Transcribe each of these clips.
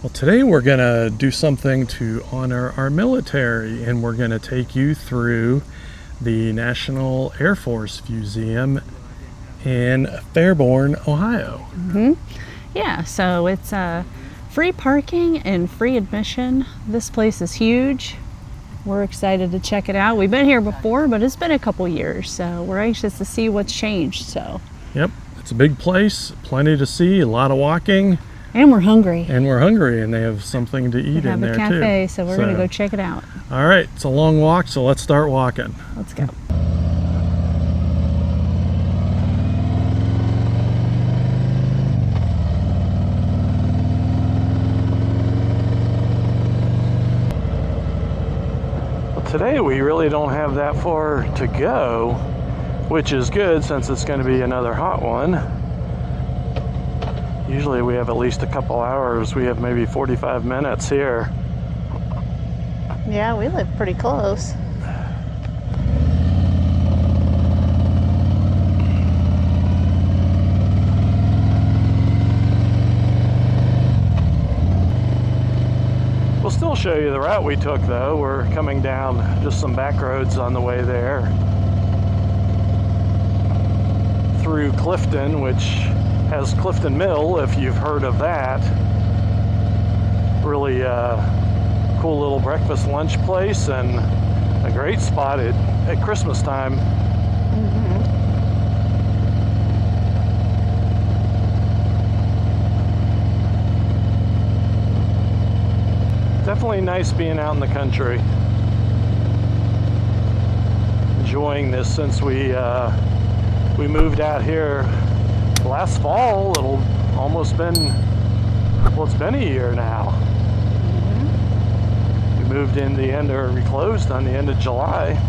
Well, today we're going to do something to honor our military, and we're going to take you through the National Air Force Museum in Fairborn, Ohio. Yeah, so it's free parking and free admission. This place is huge. We're excited to check it out. We've been here before, but it's been a couple years, so we're anxious to see what's changed. Yep, it's a big place, plenty to see, a lot of walking. And we're hungry. And they have something to eat in there too. They have a cafe, so we're going to go check it out. All right, it's a long walk, so let's start walking. Let's go. Today we really don't have that far to go, which is good since it's going to be another hot one. Usually we have at least a couple hours. We have maybe 45 minutes here. Yeah, we live pretty close. We'll still show you the route we took though. We're coming down just some back roads on the way there. Through Clifton, which has Clifton Mill, if you've heard of that. Really cool little breakfast lunch place and a great spot at Christmas time. Definitely nice being out in the country. Enjoying this since we moved out here last fall. It'll almost been, well, it's been a year now. We moved in the end, or we closed on the end of July.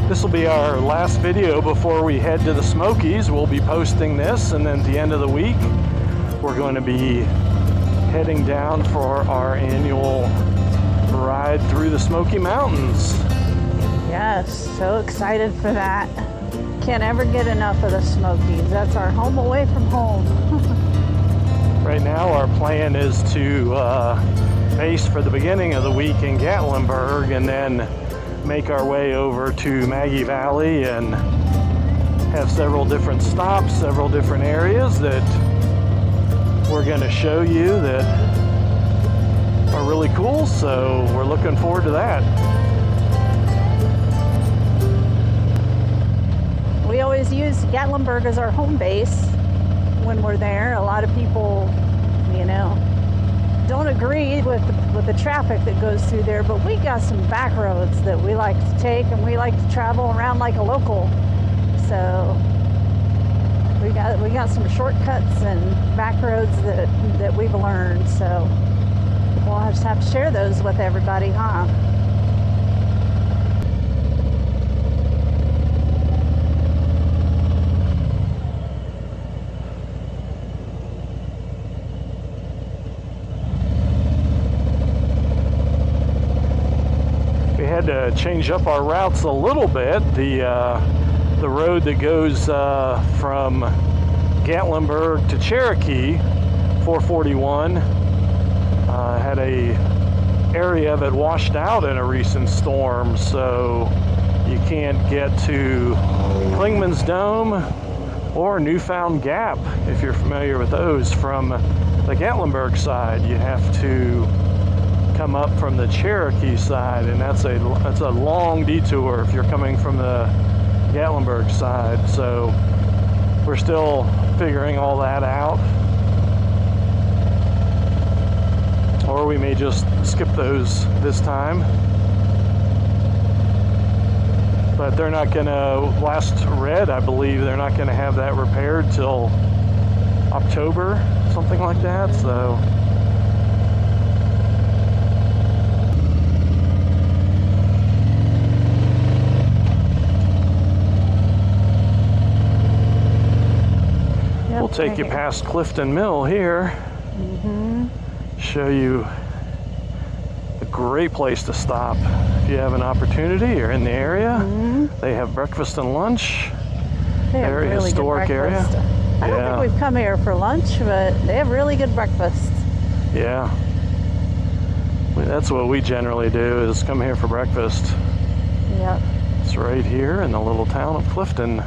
This will be our last video before we head to the Smokies. We'll be posting this, and then at the end of the week we're going to be heading down for our annual ride through the Smoky Mountains. Yes, so excited for that. Can't ever get enough of the Smokies. That's our home away from home. Right now our plan is to base for the beginning of the week in Gatlinburg, and then make our way over to Maggie Valley and have several different stops, several different areas that we're going to show you that are really cool. So we're looking forward to that. We always use Gatlinburg as our home base when we're there. A lot of people, don't agree with the traffic that goes through there, but we got some back roads that we like to take, and we like to travel around like a local. So we got some shortcuts and back roads that we've learned. So we'll just have to share those with everybody, huh? Had to change up our routes a little bit. The road that goes from Gatlinburg to Cherokee, 441, had a area of it washed out in a recent storm, so you can't get to Klingman's Dome or Newfound Gap, if you're familiar with those, from the Gatlinburg side. You have to come up from the Cherokee side, and that's a long detour if you're coming from the Gatlinburg side. So we're still figuring all that out, or we may just skip those this time. But they're not gonna, last read, I believe they're not gonna have that repaired till October, something like that. So take you past Clifton Mill here. Show you a great place to stop if you have an opportunity or in the area. They have breakfast and lunch. They have Very really historic good area. breakfast. I don't think we've come here for lunch, but they have really good breakfast. Yeah. That's what we generally do, is come here for breakfast. Yep. It's right here in the little town of Clifton.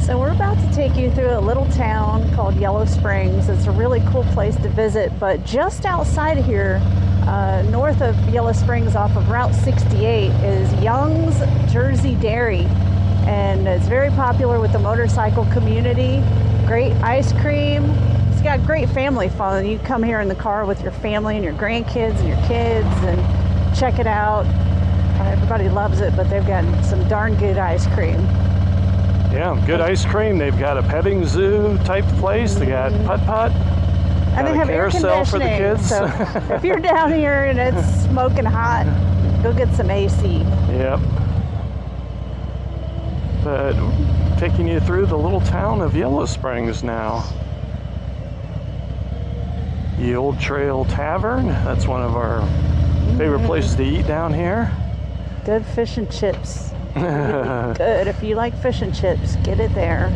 So we're about to take you through a little town called Yellow Springs. It's a really cool place to visit, but just outside of here, north of Yellow Springs off of Route 68 is Young's Jersey Dairy. And it's very popular with the motorcycle community. Great ice cream. It's got great family fun. You come here in the car with your family and your grandkids and your kids and check it out. Everybody loves it, but they've got some darn good ice cream. Yeah, good ice cream. They've got a petting zoo type place. They got putt-putt. And they have air carousel for the conditioning. kids. So if you're down here and it's smoking hot, go get some AC. Yep. But taking you through the little town of Yellow Springs now. The Old Trail Tavern. That's one of our favorite places to eat down here. Good fish and chips. Good. If you like fish and chips, get it there.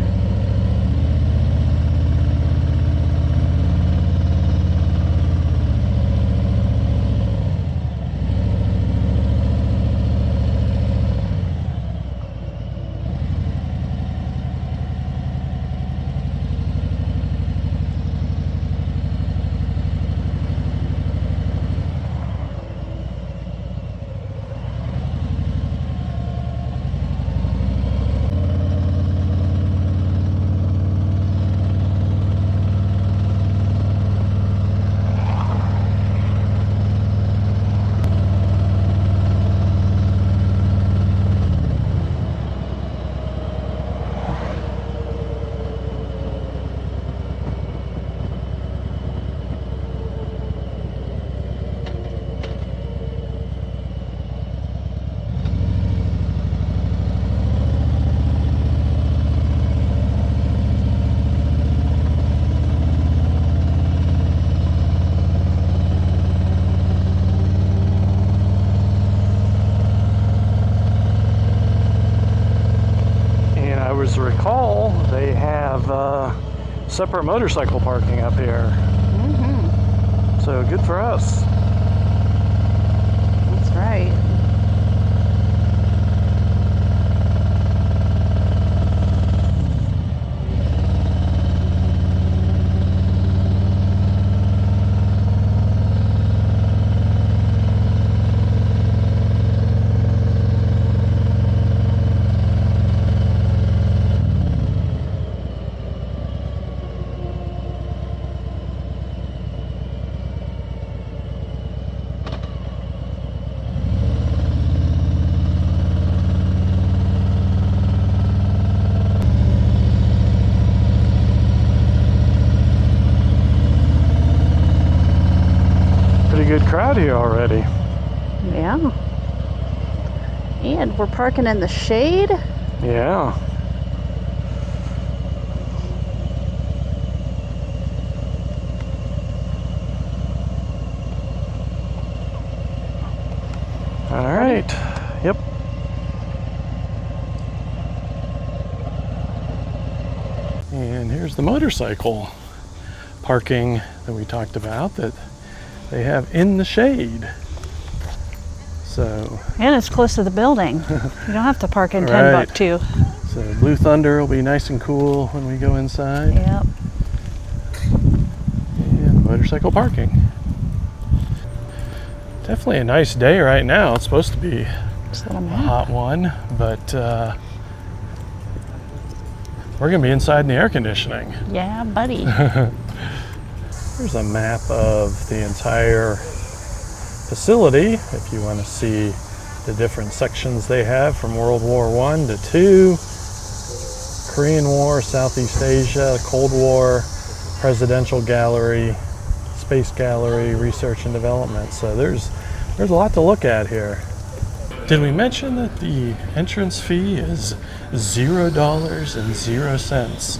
Recall, they have separate motorcycle parking up here. So good for us. That's right. Good crowd here already. Yeah. And we're parking in the shade. Yeah. All right. Yep. And here's the motorcycle parking that we talked about that they have in the shade. So. And it's close to the building. You don't have to park in Timbuktu. So Blue Thunder will be nice and cool when we go inside. Yep. And motorcycle parking. Definitely a nice day right now. It's supposed to be a hot one, but we're gonna be inside in the air conditioning. Yeah, buddy. Here's a map of the entire facility if you want to see the different sections they have from World War I to II, Korean War, Southeast Asia, Cold War, Presidential Gallery, Space Gallery, Research and Development. So there's There's a lot to look at here. Did we mention that the entrance fee is $0.00?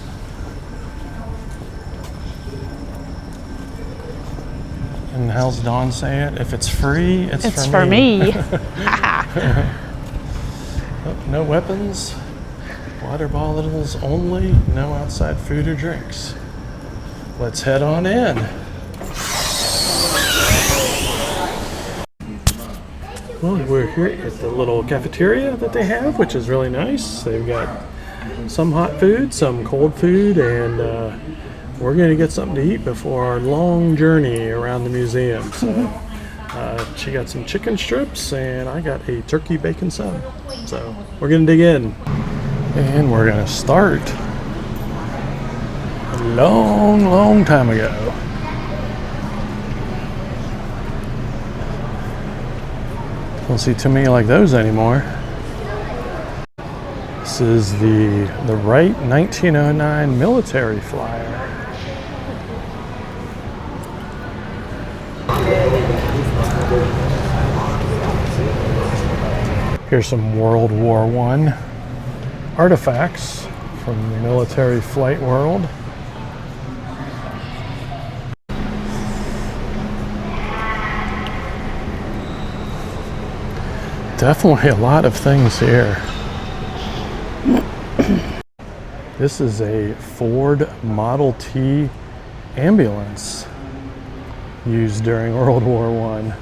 And how's Dawn say it? If it's free, it's for me. Oh, no weapons, water bottles only, no outside food or drinks. Let's head on in. Well, we're here at the little cafeteria that they have, which is really nice. They've got some hot food, some cold food, and we're going to get something to eat before our long journey around the museum. So she got some chicken strips, and I got a turkey bacon sub. So we're going to dig in. And we're going to start a long, long time ago. Don't see too many like those anymore. This is the Wright 1909 military flyer. Here's some World War I artifacts from the military flight world. Definitely a lot of things here. This is a Ford Model T ambulance used during World War I.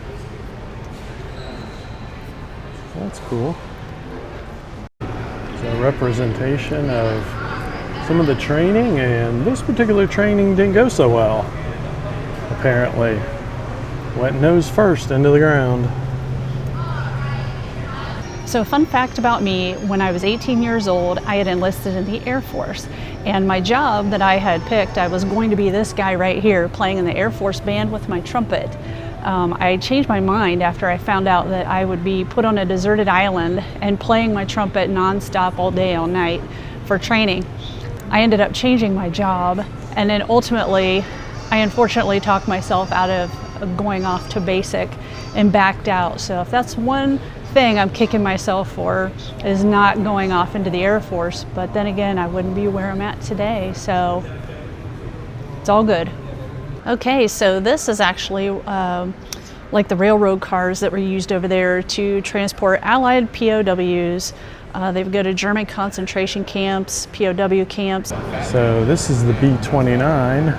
That's cool. It's a representation of some of the training, and this particular training didn't go so well, apparently. Went nose first into the ground. So fun fact about me, when I was 18 years old, I had enlisted in the Air Force. And my job that I had picked, I was going to be this guy right here playing in the Air Force band with my trumpet. I changed my mind after I found out that I would be put on a deserted island and playing my trumpet nonstop all day, all night for training. I ended up changing my job, and then ultimately, I unfortunately talked myself out of going off to basic and backed out. So if that's one thing I'm kicking myself for, is not going off into the Air Force, but then again, I wouldn't be where I'm at today, so it's all good. Okay, so this is actually like the railroad cars that were used over there to transport Allied POWs. They would go to German concentration camps, POW camps. So this is the B-29,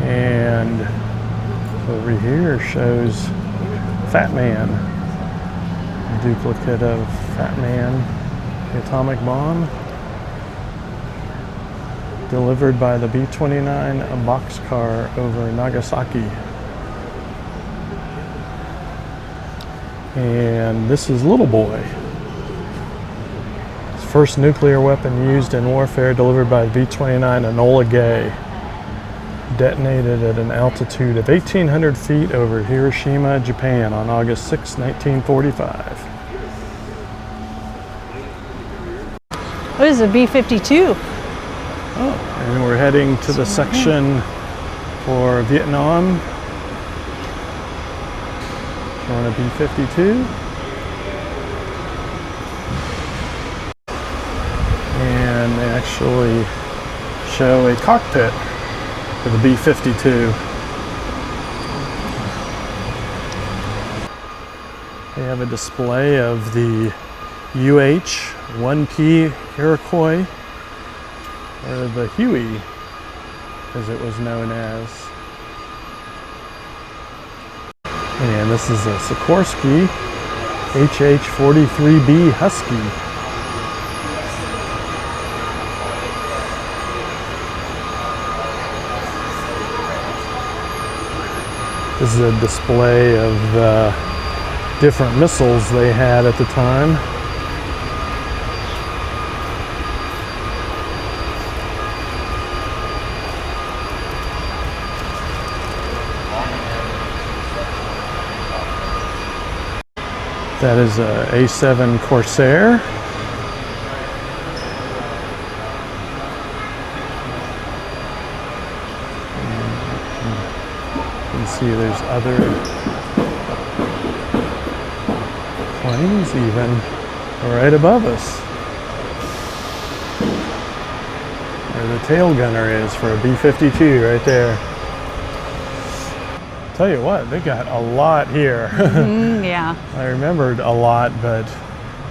and over here shows Fat Man, a duplicate of Fat Man, the atomic bomb, delivered by the B-29 boxcar over Nagasaki. And this is Little Boy. First nuclear weapon used in warfare, delivered by B-29 Enola Gay. Detonated at an altitude of 1,800 feet over Hiroshima, Japan on August 6, 1945. What is a B-52? Oh, and we're heading to the section for Vietnam. Showing a B-52. And they actually show a cockpit for the B-52. They have a display of the UH-1P Iroquois, or the Huey, as it was known as. And this is a Sikorsky HH-43B Husky. This is a display of the different missiles they had at the time. That is a A7 Corsair. You can see there's other F-20s even right above us. Where the tail gunner is for a B-52 right there. Tell you what, they got a lot here. Yeah. I remembered a lot, but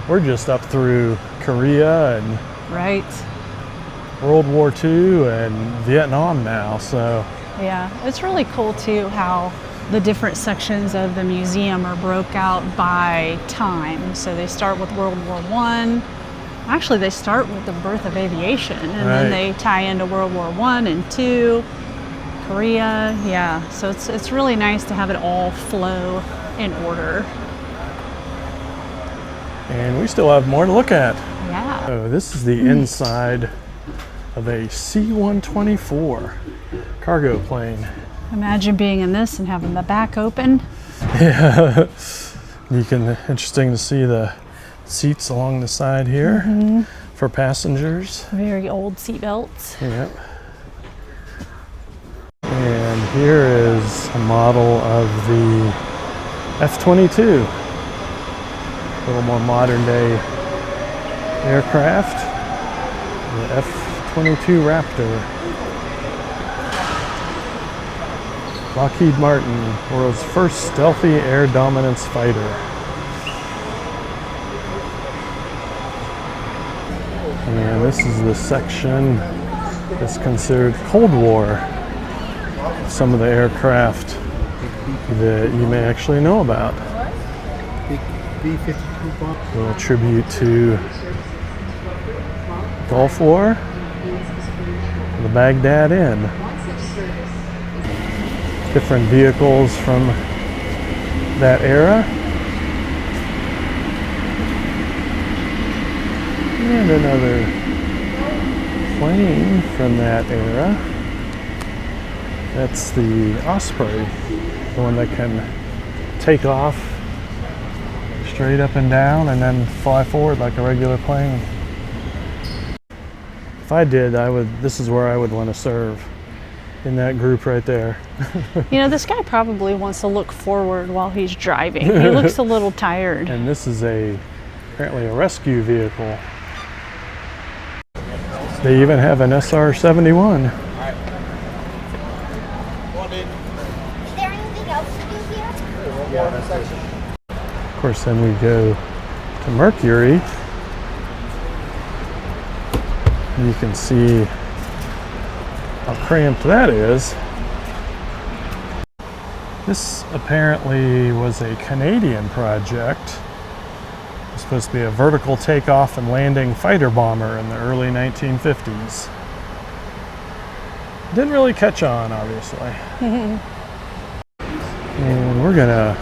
we're just up through Korea and Right. World War II and Vietnam now, so. Yeah, it's really cool too how the different sections of the museum are broke out by time. So they start with World War I. Actually, they start with the birth of aviation, and then they tie into World War I and II, Korea. Yeah, so it's really nice to have it all flow in order. And we still have more to look at. Yeah. Oh, this is the inside of a C-124 cargo plane. Imagine being in this and having the back open. Yeah. Interesting to see the seats along the side here for passengers. Very old seat belts. Yep. And here is a model of the F-22. A little more modern day aircraft. The F-22 Raptor. Lockheed Martin, world's first stealthy air dominance fighter. And this is the section that's considered Cold War. Some of the aircraft that you may actually know about. A little tribute to Gulf War, the Baghdad Inn. Different vehicles from that era. And another plane from that era. That's the Osprey, the one that can take off straight up and down and then fly forward like a regular plane. If I did, this is where I would want to serve, in that group right there. You know, this guy probably wants to look forward while he's driving. He looks a little tired. And this is apparently a rescue vehicle. They even have an SR-71. Is there anything else to do here? Of course, then we go to Mercury. You can see how cramped that is. This apparently was a Canadian project. It's supposed to be a vertical takeoff and landing fighter bomber in the early 1950s. Didn't really catch on, obviously. And we're gonna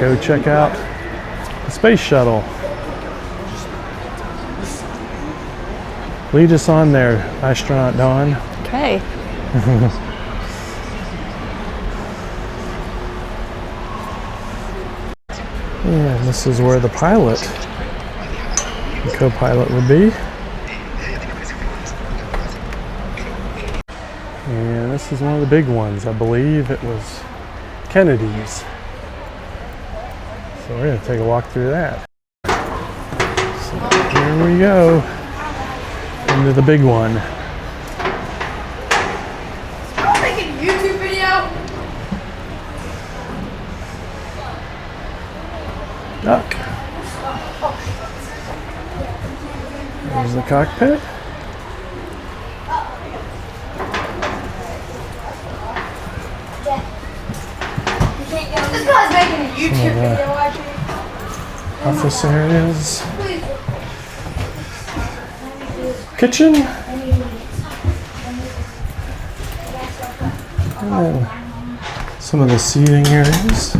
go check out the space shuttle. Lead us on there, astronaut Dawn. Okay. And this is where the pilot and co-pilot would be. And this is one of the big ones. I believe it was Kennedy's. So we're going to take a walk through that. So here we go into the big one. I'm making a YouTube video. Duck. There's the cockpit. This guy's making a YouTube video, actually. Office areas. Kitchen. And then some of the seating areas.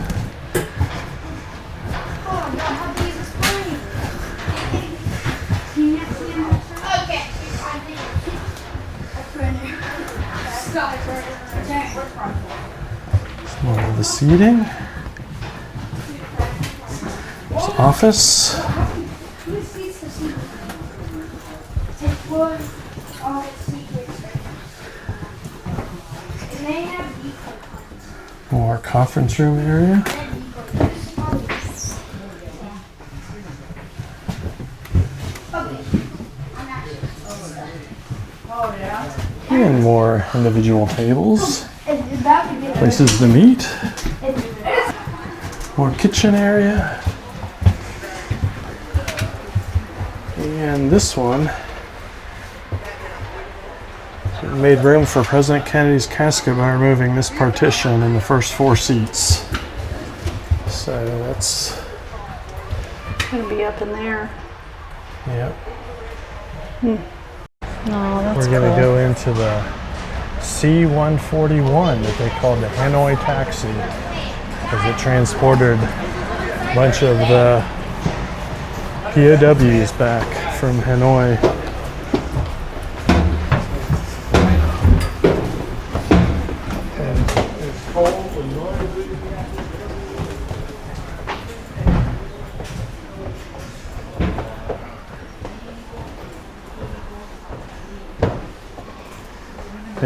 Some of the seating. There's office. More conference room area. And more individual tables. Places to meet. More kitchen area. And this one made room for President Kennedy's casket by removing this partition in the first 4 seats. So that's Gonna be up in there. yeah. Oh, that's We're gonna go into the C-141 that they called the Hanoi Taxi because it transported a bunch of the POWs back from Hanoi.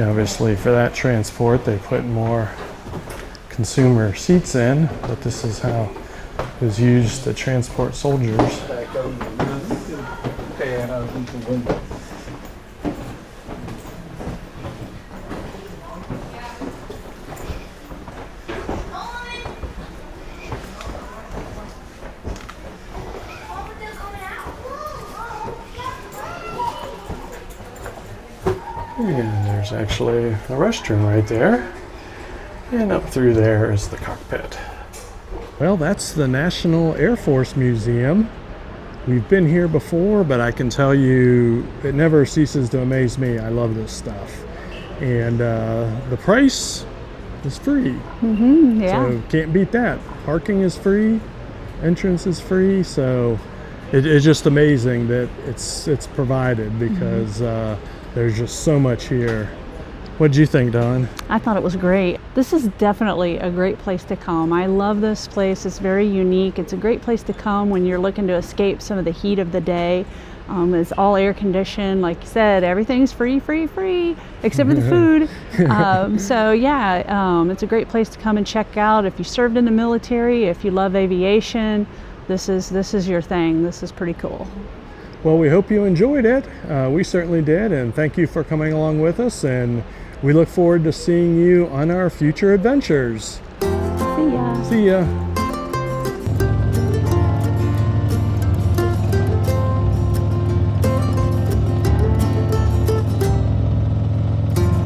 Obviously, for that transport, they put more consumer seats in, but this is how it was used to transport soldiers. And there's actually a restroom right there. And up through there is the cockpit. Well, that's the National Air Force Museum. We've been here before, but I can tell you it never ceases to amaze me. I love this stuff. And the price is free. Yeah. So can't beat that. Parking is free, entrance is free. So it's just amazing that it's provided because there's just so much here. What did you think, Dawn? I thought it was great. This is definitely a great place to come. I love this place. It's very unique. It's a great place to come when you're looking to escape some of the heat of the day. It's all air conditioned. Like you said, everything's free, except for the food. So yeah, it's a great place to come and check out. If you served in the military, if you love aviation, this is your thing. This is pretty cool. Well, we hope you enjoyed it. We certainly did, and thank you for coming along with us, and we look forward to seeing you on our future adventures. See ya. See ya.